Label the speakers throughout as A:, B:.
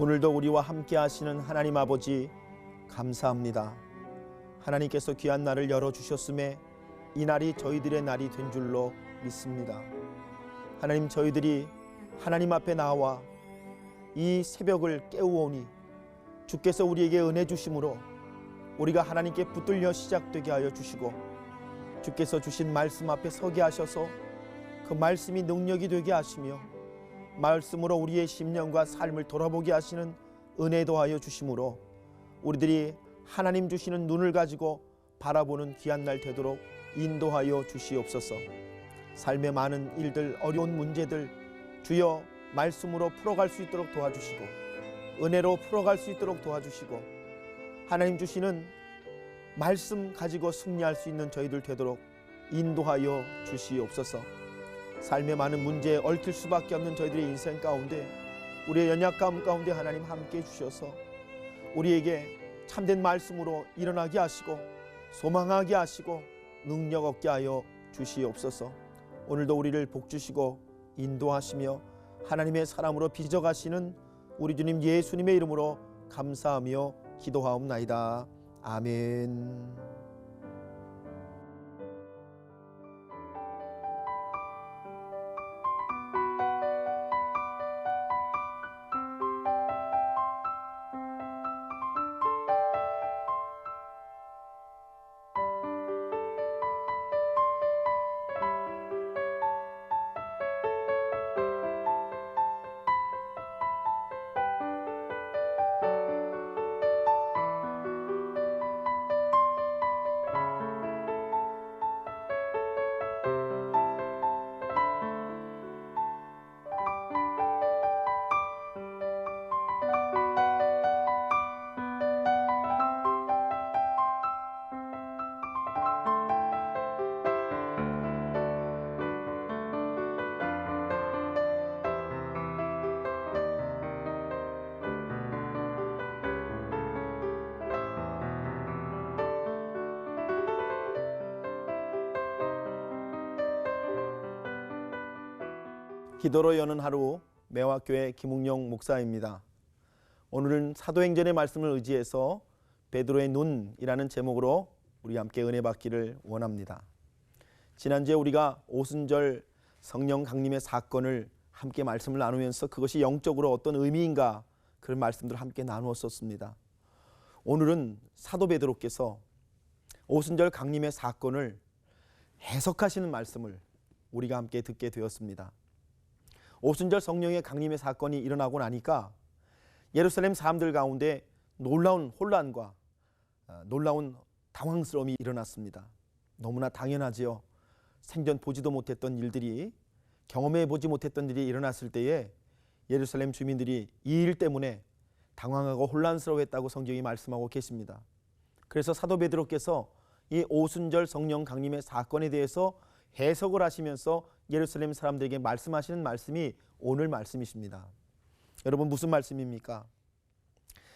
A: 오늘도 우리와 함께 하시는 하나님 아버지 감사합니다. 하나님께서 귀한 날을 열어주셨음에 이 날이 저희들의 날이 된 줄로 믿습니다. 하나님, 저희들이 하나님 앞에 나와 이 새벽을 깨우오니 주께서 우리에게 은혜 주심으로 우리가 하나님께 붙들려 시작되게 하여 주시고, 주께서 주신 말씀 앞에 서게 하셔서 그 말씀이 능력이 되게 하시며 말씀으로 우리의 심령과 삶을 돌아보게 하시는 은혜 더하여 주심으로 우리들이 하나님 주시는 눈을 가지고 바라보는 귀한 날 되도록 인도하여 주시옵소서. 삶의 많은 일들, 어려운 문제들 주여 말씀으로 풀어갈 수 있도록 도와주시고, 은혜로 풀어갈 수 있도록 도와주시고, 하나님 주시는 말씀 가지고 승리할 수 있는 저희들 되도록 인도하여 주시옵소서. 삶의 많은 문제에 얽힐 수밖에 없는 저희들의 인생 가운데, 우리의 연약감 가운데 하나님 함께 해주셔서 우리에게 참된 말씀으로 일어나게 하시고 소망하게 하시고 능력 얻게 하여 주시옵소서. 오늘도 우리를 복주시고 인도하시며 하나님의 사람으로 빚어가시는 우리 주님 예수님의 이름으로 감사하며 기도하옵나이다. 아멘. 기도로 여는 하루, 매화교회 김웅영 목사입니다. 오늘은 사도행전의 말씀을 의지해서 베드로의 눈이라는 제목으로 우리 함께 은혜 받기를 원합니다. 지난주에 우리가 오순절 성령 강림의 사건을 함께 말씀을 나누면서 그것이 영적으로 어떤 의미인가 그런 말씀들을 함께 나누었었습니다. 오늘은 사도 베드로께서 오순절 강림의 사건을 해석하시는 말씀을 우리가 함께 듣게 되었습니다. 오순절 성령의 강림의 사건이 일어나고 나니까 예루살렘 사람들 가운데 놀라운 혼란과 놀라운 당황스러움이 일어났습니다. 너무나 당연하지요. 생전 보지도 못했던 일들이, 경험해 보지 못했던 일이 일어났을 때에 예루살렘 주민들이 이 일 때문에 당황하고 혼란스러워했다고 성경이 말씀하고 계십니다. 그래서 사도 베드로께서 이 오순절 성령 강림의 사건에 대해서 해석을 하시면서 예루살렘 사람들에게 말씀하시는 말씀이 오늘 말씀이십니다. 여러분, 무슨 말씀입니까?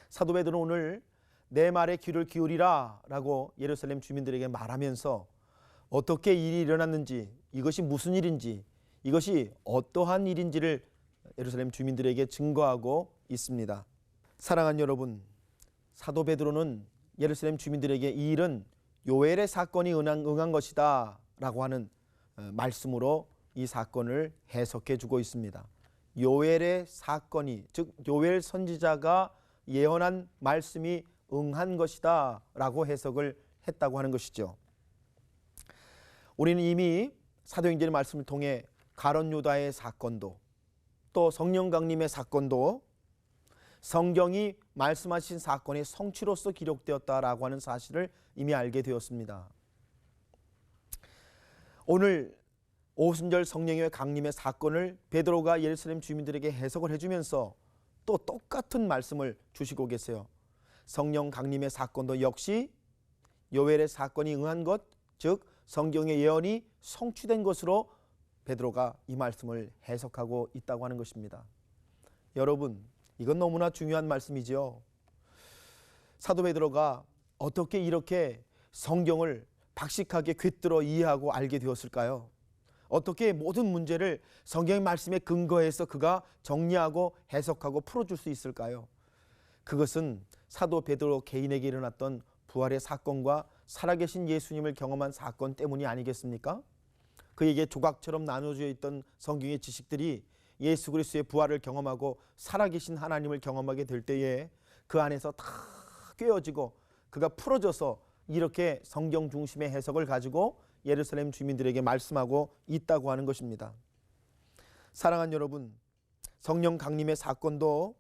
A: 사도 베드로는 오늘 내 말에 귀를 기울이라 라고 예루살렘 주민들에게 말하면서 어떻게 일이 일어났는지, 이것이 무슨 일인지, 이것이 어떠한 일인지를 예루살렘 주민들에게 증거하고 있습니다. 사랑하는 여러분, 사도 베드로는 예루살렘 주민들에게 이 일은 요엘의 사건이 응한 것이다 라고 하는 말씀으로 이 사건을 해석해 주고 있습니다. 요엘의 사건이, 즉 요엘 선지자가 예언한 말씀이 응한 것이다 라고 해석을 했다고 하는 것이죠. 우리는 이미 사도행전의 말씀을 통해 가룟 유다의 사건도, 또 성령 강림의 사건도 성경이 말씀하신 사건의 성취로서 기록되었다라고 하는 사실을 이미 알게 되었습니다. 오늘 오순절 성령의 강림의 사건을 베드로가 예루살렘 주민들에게 해석을 해주면서 또 똑같은 말씀을 주시고 계세요. 성령 강림의 사건도 역시 요엘의 사건이 응한 것, 즉 성경의 예언이 성취된 것으로 베드로가 이 말씀을 해석하고 있다고 하는 것입니다. 여러분, 이건 너무나 중요한 말씀이죠. 사도 베드로가 어떻게 이렇게 성경을 박식하게 꿰뚫어 이해하고 알게 되었을까요? 어떻게 모든 문제를 성경의 말씀에 근거해서 그가 정리하고 해석하고 풀어줄 수 있을까요? 그것은 사도 베드로 개인에게 일어났던 부활의 사건과 살아계신 예수님을 경험한 사건 때문이 아니겠습니까? 그에게 조각처럼 나눠져 있던 성경의 지식들이 예수 그리스도의 부활을 경험하고 살아계신 하나님을 경험하게 될 때에 그 안에서 다 꿰어지고 그가 풀어져서 이렇게 성경 중심의 해석을 가지고 예루살렘 주민들에게 말씀하고 있다고 하는 것입니다. 사랑하는 여러분, 성령 강림의 사건도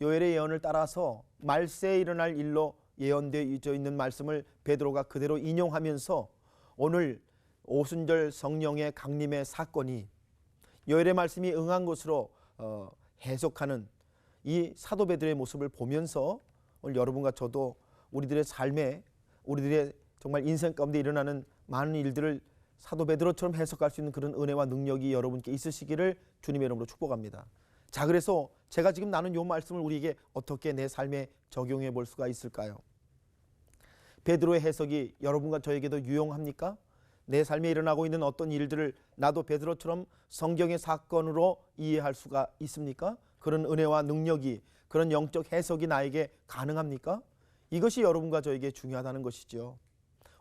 A: 요엘의 예언을 따라서 말세에 일어날 일로 예언되어 있는 말씀을 베드로가 그대로 인용하면서 오늘 오순절 성령의 강림의 사건이 요엘의 말씀이 응한 것으로 해석하는 이 사도 베드로의 모습을 보면서 오늘 여러분과 저도 우리들의 삶에 우리들의 정말 인생 가운데 일어나는 많은 일들을 사도 베드로처럼 해석할 수 있는 그런 은혜와 능력이 여러분께 있으시기를 주님의 이름으로 축복합니다. 자, 그래서 제가 지금 나눈 이 말씀을 우리에게 어떻게 내 삶에 적용해 볼 수가 있을까요? 베드로의 해석이 여러분과 저에게도 유용합니까? 내 삶에 일어나고 있는 어떤 일들을 나도 베드로처럼 성경의 사건으로 이해할 수가 있습니까? 그런 은혜와 능력이, 그런 영적 해석이 나에게 가능합니까? 이것이 여러분과 저에게 중요하다는 것이죠.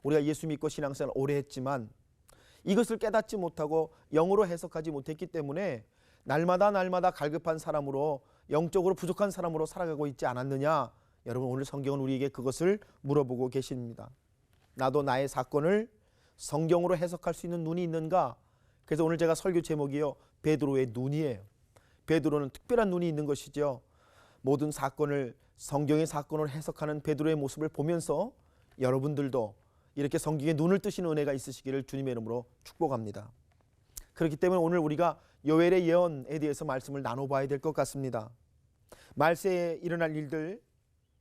A: 우리가 예수 믿고 신앙생활 오래 했지만 이것을 깨닫지 못하고 영으로 해석하지 못했기 때문에 날마다 갈급한 사람으로, 영적으로 부족한 사람으로 살아가고 있지 않았느냐? 여러분, 오늘 성경은 우리에게 그것을 물어보고 계십니다. 나도 나의 사건을 성경으로 해석할 수 있는 눈이 있는가? 그래서 오늘 제가 설교 제목이요, 베드로의 눈이에요. 베드로는 특별한 눈이 있는 것이죠. 모든 사건을 성경의 사건으로 해석하는 베드로의 모습을 보면서 여러분들도 이렇게 성경에 눈을 뜨시는 은혜가 있으시기를 주님의 이름으로 축복합니다. 그렇기 때문에 오늘 우리가 요엘의 예언에 대해서 말씀을 나눠봐야 될 것 같습니다. 말세에 일어날 일들,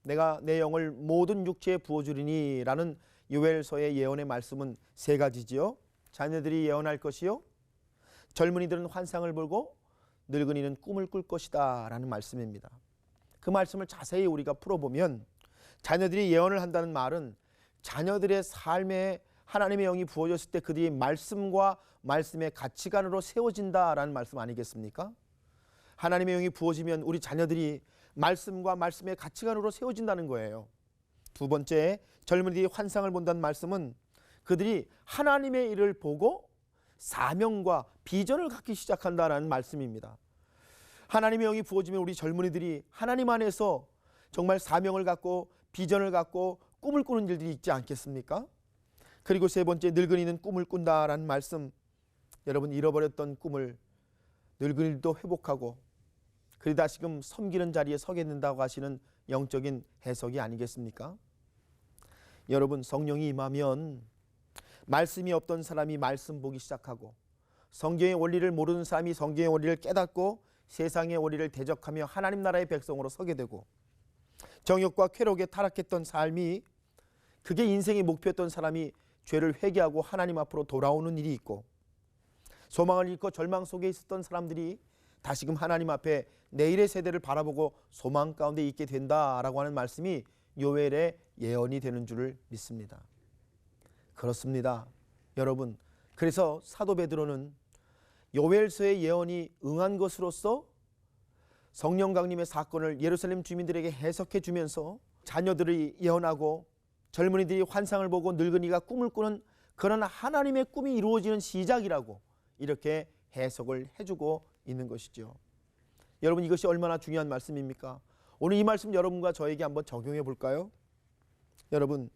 A: 내가 내 영을 모든 육체에 부어주리니 라는 요엘서의 예언의 말씀은 세 가지지요. 자녀들이 예언할 것이요, 젊은이들은 환상을 보고 늙은이는 꿈을 꿀 것이다 라는 말씀입니다. 그 말씀을 자세히 우리가 풀어보면 자녀들이 예언을 한다는 말은 자녀들의 삶에 하나님의 영이 부어졌을 때 그들이 말씀과 말씀의 가치관으로 세워진다라는 말씀 아니겠습니까? 하나님의 영이 부어지면 우리 자녀들이 말씀과 말씀의 가치관으로 세워진다는 거예요. 두 번째, 젊은이들이 환상을 본다는 말씀은 그들이 하나님의 일을 보고 사명과 비전을 갖기 시작한다는 말씀입니다. 하나님의 영이 부어지면 우리 젊은이들이 하나님 안에서 정말 사명을 갖고 비전을 갖고 꿈을 꾸는 일들이 있지 않겠습니까? 그리고 세 번째, 늙은이는 꿈을 꾼다라는 말씀, 여러분 잃어버렸던 꿈을 늙은이도 회복하고 그리 다시금 섬기는 자리에 서게 된다고 하시는 영적인 해석이 아니겠습니까? 여러분, 성령이 임하면 말씀이 없던 사람이 말씀 보기 시작하고 성경의 원리를 모르는 사람이 성경의 원리를 깨닫고 세상의 원리를 대적하며 하나님 나라의 백성으로 서게 되고 정욕과 쾌락에 타락했던 삶이 그게 인생의 목표였던 사람이 죄를 회개하고 하나님 앞으로 돌아오는 일이 있고 소망을 잃고 절망 속에 있었던 사람들이 다시금 하나님 앞에 내일의 세대를 바라보고 소망 가운데 있게 된다라고 하는 말씀이 요엘의 예언이 되는 줄을 믿습니다. 그렇습니다. 여러분, 그래서 사도 베드로는 요엘서의 예언이 응한 것으로서 성령 강림의 사건을 예루살렘 주민들에게 해석해 주면서 자녀들이 예언하고 젊은이들이 환상을 보고 늙은이가 꿈을 꾸는 그런 하나님의 꿈이 이루어지는 시작이라고 이렇게 해석을 해주고 있는 것이죠. 여러분, 이것이 얼마나 중요한 말씀입니까? 오늘 이 말씀 여러분과 저에게 한번 적용해 볼까요? 여러분,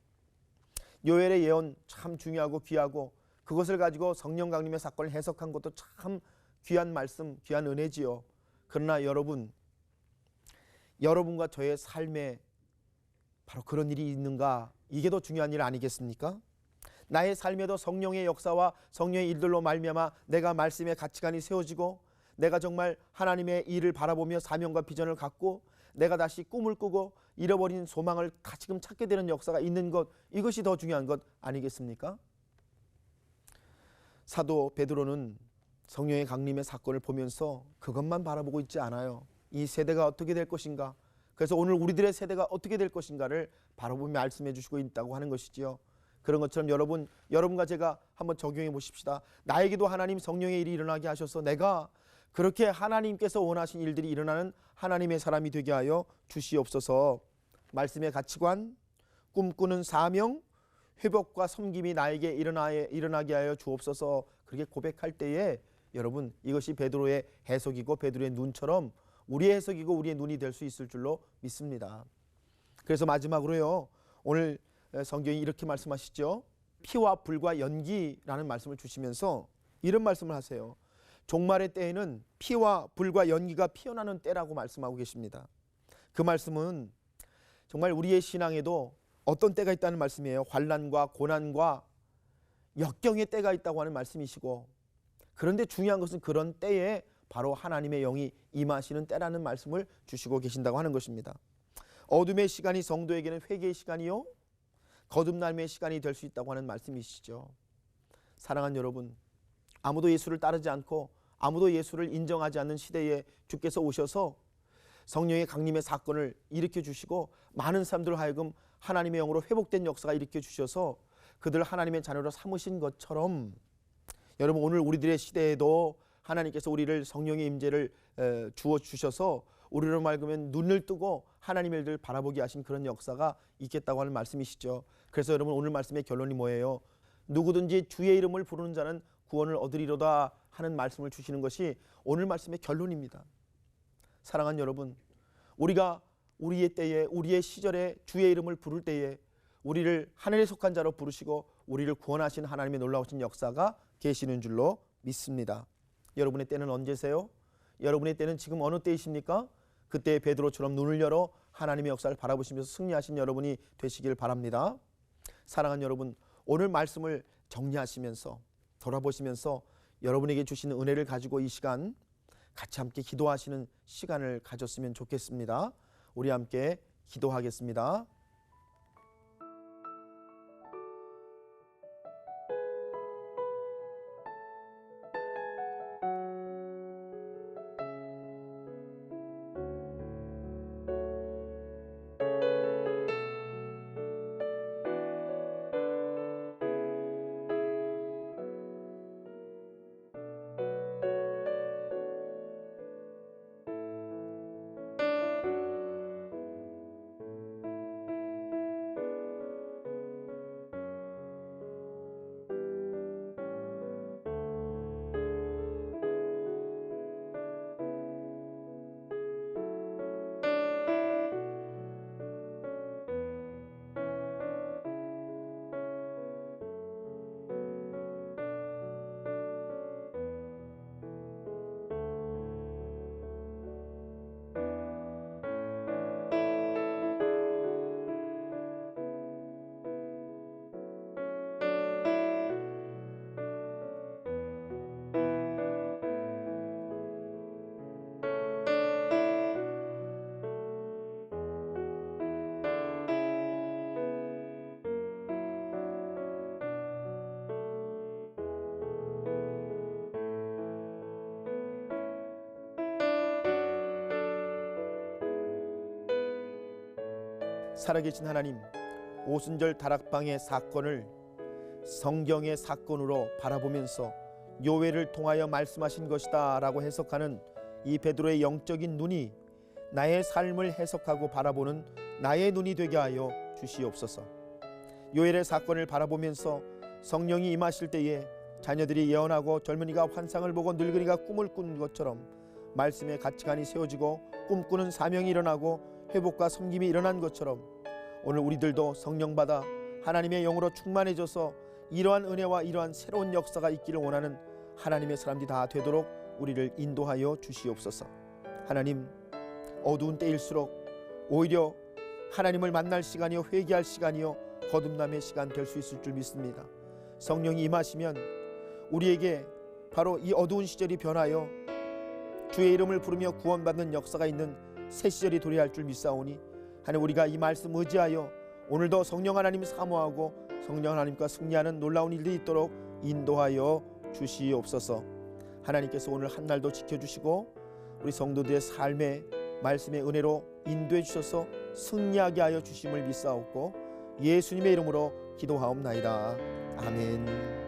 A: 요엘의 예언 참 중요하고 귀하고 그것을 가지고 성령 강림의 사건을 해석한 것도 참 귀한 말씀, 귀한 은혜지요. 그러나 여러분과 저의 삶에 바로 그런 일이 있는가? 이게 더 중요한 일 아니겠습니까? 나의 삶에도 성령의 역사와 성령의 일들로 말미암아 내가 말씀의 가치관이 세워지고 내가 정말 하나님의 일을 바라보며 사명과 비전을 갖고 내가 다시 꿈을 꾸고 잃어버린 소망을 다시금 찾게 되는 역사가 있는 것, 이것이 더 중요한 것 아니겠습니까? 사도 베드로는 성령의 강림의 사건을 보면서 그것만 바라보고 있지 않아요. 이 세대가 어떻게 될 것인가, 그래서 오늘 우리들의 세대가 어떻게 될 것인가를 바라보며 말씀해 주시고 있다고 하는 것이지요. 그런 것처럼 여러분과 제가 한번 적용해 보십시다. 나에게도 하나님 성령의 일이 일어나게 하셔서 내가 그렇게 하나님께서 원하신 일들이 일어나는 하나님의 사람이 되게 하여 주시옵소서. 말씀의 가치관, 꿈꾸는 사명, 회복과 섬김이 나에게 일어나게 하여 주옵소서. 그렇게 고백할 때에 여러분, 이것이 베드로의 해석이고 베드로의 눈처럼 우리의 해석이고 우리의 눈이 될 수 있을 줄로 믿습니다. 그래서 마지막으로요, 오늘 성경이 이렇게 말씀하시죠. 피와 불과 연기라는 말씀을 주시면서 이런 말씀을 하세요. 종말의 때에는 피와 불과 연기가 피어나는 때라고 말씀하고 계십니다. 그 말씀은 정말 우리의 신앙에도 어떤 때가 있다는 말씀이에요. 환난과 고난과 역경의 때가 있다고 하는 말씀이시고, 그런데 중요한 것은 그런 때에 바로 하나님의 영이 임하시는 때라는 말씀을 주시고 계신다고 하는 것입니다. 어둠의 시간이 성도에게는 회개의 시간이요, 거듭남의 시간이 될 수 있다고 하는 말씀이시죠. 사랑하는 여러분, 아무도 예수를 따르지 않고 아무도 예수를 인정하지 않는 시대에 주께서 오셔서 성령의 강림의 사건을 일으켜 주시고 많은 사람들 하여금 하나님의 영으로 회복된 역사가 일으켜 주셔서 그들을 하나님의 자녀로 삼으신 것처럼, 여러분, 오늘 우리들의 시대에도 하나님께서 우리를 성령의 임재를 주어 주셔서 우리로 말하면 눈을 뜨고 하나님의 일들을 바라보게 하신 그런 역사가 있겠다고 하는 말씀이시죠. 그래서 여러분, 오늘 말씀의 결론이 뭐예요? 누구든지 주의 이름을 부르는 자는 구원을 얻으리로다 하는 말씀을 주시는 것이 오늘 말씀의 결론입니다. 사랑하는 여러분, 우리가 우리의 때에, 우리의 시절에 주의 이름을 부를 때에 우리를 하늘에 속한 자로 부르시고 우리를 구원하신 하나님의 놀라우신 역사가 계시는 줄로 믿습니다. 여러분의 때는 언제세요? 여러분의 때는 지금 어느 때이십니까? 그때 베드로처럼 눈을 열어 하나님의 역사를 바라보시면서 승리하신 여러분이 되시길 바랍니다. 사랑하는 여러분, 오늘 말씀을 정리하시면서 돌아보시면서 여러분에게 주시는 은혜를 가지고 이 시간 같이 함께 기도하시는 시간을 가졌으면 좋겠습니다. 우리 함께 기도하겠습니다. 살아계신 하나님, 오순절 다락방의 사건을 성경의 사건으로 바라보면서 요회를 통하여 말씀하신 것이다 라고 해석하는 이 베드로의 영적인 눈이 나의 삶을 해석하고 바라보는 나의 눈이 되게 하여 주시옵소서. 요엘의 사건을 바라보면서 성령이 임하실 때에 자녀들이 예언하고 젊은이가 환상을 보고 늙은이가 꿈을 꾸는 것처럼 말씀의 가치관이 세워지고 꿈꾸는 사명이 일어나고 회복과 섬김이 일어난 것처럼 오늘 우리들도 성령받아 하나님의 영으로 충만해져서 이러한 은혜와 이러한 새로운 역사가 있기를 원하는 하나님의 사람들이 다 되도록 우리를 인도하여 주시옵소서. 하나님, 어두운 때일수록 오히려 하나님을 만날 시간이요, 회개할 시간이요, 거듭남의 시간 될 수 있을 줄 믿습니다. 성령이 임하시면 우리에게 바로 이 어두운 시절이 변하여 주의 이름을 부르며 구원받는 역사가 있는 새 시절이 도래할 줄 믿사오니 하나님, 우리가 이 말씀 의지하여 오늘도 성령 하나님 사모하고 성령 하나님과 승리하는 놀라운 일들이 있도록 인도하여 주시옵소서. 하나님께서 오늘 한 날도 지켜주시고 우리 성도들의 삶에 말씀의 은혜로 인도해 주셔서 승리하게 하여 주심을 믿사옵고 예수님의 이름으로 기도하옵나이다. 아멘.